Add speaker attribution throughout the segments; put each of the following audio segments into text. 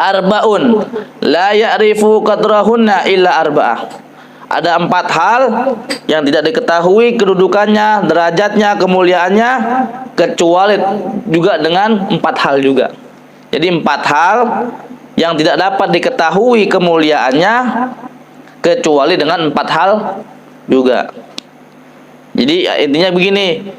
Speaker 1: Arbaun la ya'rifu qadrahunna illa arba'ah. Ada 4 hal yang tidak diketahui kedudukannya, derajatnya, kemuliaannya kecuali juga dengan 4 hal juga. Jadi 4 hal yang tidak dapat diketahui kemuliaannya kecuali dengan 4 hal juga. Jadi intinya begini,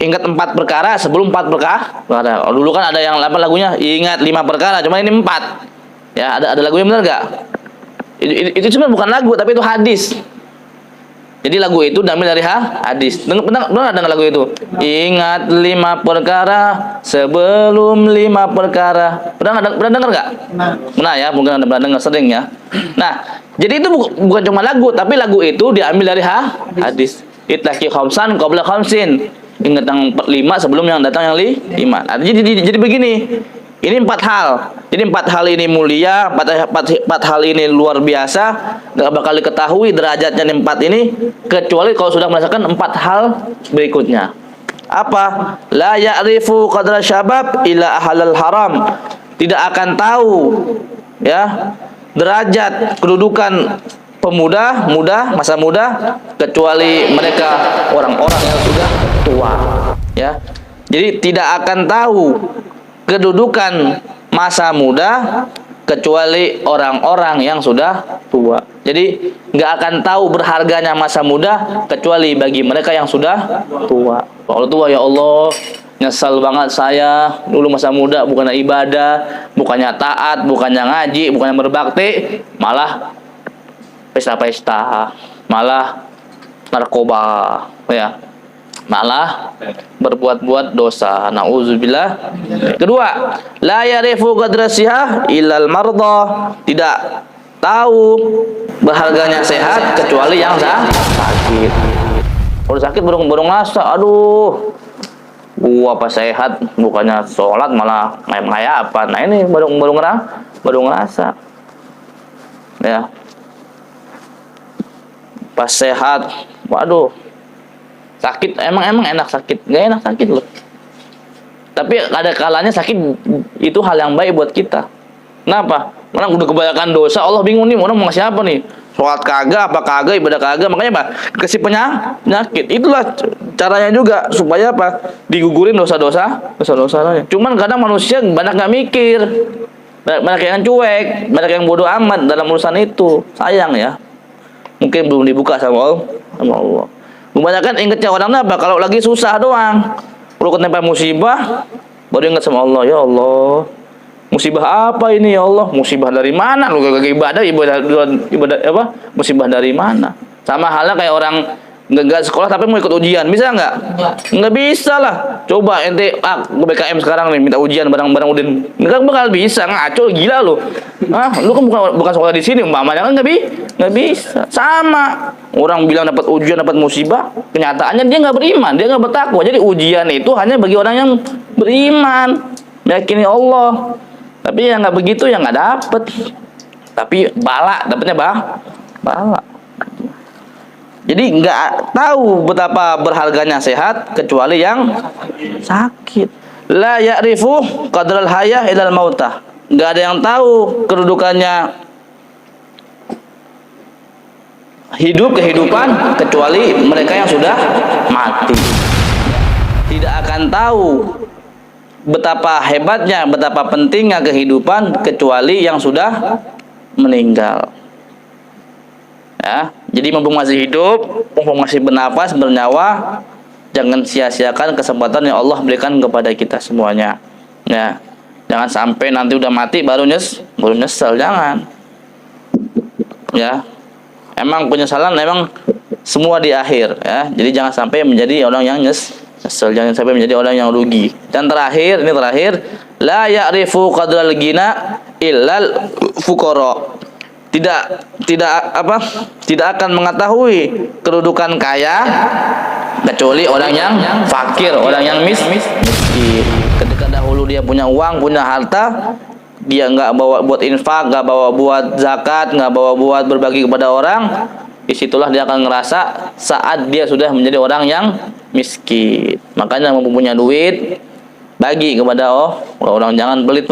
Speaker 1: ingat 4 perkara sebelum 4 perkara. Dulu kan ada yang lagunya ingat 5 perkara, cuma ini 4. Ya, ada lagunya, benar enggak? Itu cuma bukan lagu tapi itu hadis. Jadi lagu itu diambil dari hadis. Benar dengar lagu itu? Ingat 5 perkara sebelum 5 perkara. Pernah dengar enggak? Pernah ya, mungkin Anda pernah dengar sering ya. Nah, jadi itu bukan cuma lagu, tapi lagu itu diambil dari hadis. Itlaqi khamsan qabla khamsin. Ingat yang 5 sebelum yang datang yang 5. Nah, jadi begini. Ini 4 hal. Jadi 4 hal ini mulia, 4 hal ini luar biasa. Gak bakal diketahui derajatnya 4 ini kecuali kalau sudah merasakan 4 hal berikutnya. Apa? La ya'rifu qadra syabab illa ahlal haram. Tidak akan tahu ya derajat kedudukan pemuda, masa muda kecuali mereka orang-orang yang sudah tua, ya. Jadi tidak akan tahu kedudukan masa muda kecuali orang-orang yang sudah tua. Jadi nggak akan tahu berharganya masa muda kecuali bagi mereka yang sudah tua. Kalau tua, ya Allah, nyesal banget saya dulu masa muda, bukannya ibadah, bukannya taat, bukannya ngaji, bukannya berbakti, malah pesta-pesta, malah narkoba, ya, malah berbuat-buat dosa. Nauzubillah. Kedua, la ya'rifu qadrasiha illal marda. Tidak tahu berharganya sehat kecuali yang sakit. Kalau sakit baru ngerasa, aduh, gua pas sehat bukannya sholat malah kayak apa. Nah, ini baru ngerasa. Ya. Pas sehat, waduh, sakit, emang enak sakit, nggak enak sakit loh. Tapi ada kalanya sakit itu hal yang baik buat kita. Kenapa? Karena udah kebanyakan dosa, Allah bingung nih, orang mau ngasih apa nih? Sholat kagak, apa kagak, ibadah kagak, makanya apa? Kasih penyakit. Itulah caranya juga supaya apa? Digugurin dosa-dosanya. Cuman kadang manusia banyak nggak mikir, banyak yang cuek, banyak yang bodoh amat dalam urusan itu. Sayang ya. Mungkin belum dibuka sama Allah. Kebanyakan ingetnya orang apa? Kalau lagi susah doang. Kalau ketempat musibah, baru ingat sama Allah. Ya Allah, musibah apa ini ya Allah? Musibah dari mana? Lu gak ibadah apa? Musibah dari mana? Sama halnya kayak orang nggak sekolah tapi mau ikut ujian, bisa nggak? Nggak bisa lah. Coba ente BKM sekarang nih minta ujian bareng Udin, nggak bakal bisa, ngaco, gila lu. Lu kan bukan sekolah di sini, umpamanya kan nggak bisa. Sama orang bilang dapat ujian, dapat musibah, kenyataannya dia nggak beriman, dia nggak bertakwa. Jadi ujian itu hanya bagi orang yang beriman, meyakini Allah. Tapi yang nggak begitu ya nggak dapet. Tapi dapetnya bala. Jadi nggak tahu betapa berharganya sehat kecuali yang sakit. La ya'rifu qadral hayah ilal mautah. Nggak ada yang tahu kedudukannya kehidupan kecuali mereka yang sudah mati. Tidak akan tahu betapa hebatnya, betapa pentingnya kehidupan kecuali yang sudah meninggal. Ya, jadi mumpung masih hidup, mumpung masih bernafas, bernyawa, jangan sia-siakan kesempatan yang Allah berikan kepada kita semuanya. Ya, jangan sampai nanti udah mati baru nyesel, jangan. Ya, emang penyesalan memang semua di akhir. Ya, jadi jangan sampai menjadi orang yang nyesel, jangan sampai menjadi orang yang rugi. Dan terakhir, la ya'rifu qadral ghina illal fuqara. Tidak akan mengetahui kedudukan kaya kecuali orang yang fakir, orang yang miskin. Ketika dahulu dia punya uang, punya harta, dia nggak bawa buat infak, nggak bawa buat zakat, nggak bawa buat berbagi kepada orang, disitulah dia akan ngerasa saat dia sudah menjadi orang yang miskin. Makanya mempunyai duit, bagi kepada orang, jangan pelit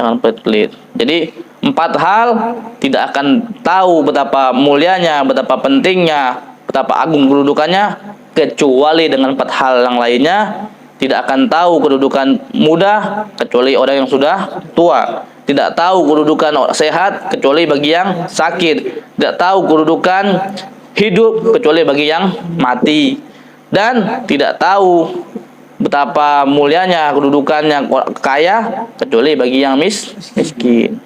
Speaker 1: jangan pelit. Jadi 4 hal tidak akan tahu betapa mulianya, betapa pentingnya, betapa agung kedudukannya kecuali dengan 4 hal yang lainnya. Tidak akan tahu kedudukan muda kecuali orang yang sudah tua. Tidak tahu kedudukan sehat kecuali bagi yang sakit. Tidak tahu kedudukan hidup kecuali bagi yang mati. Dan tidak tahu betapa mulianya kedudukannya kaya kecuali bagi yang miskin.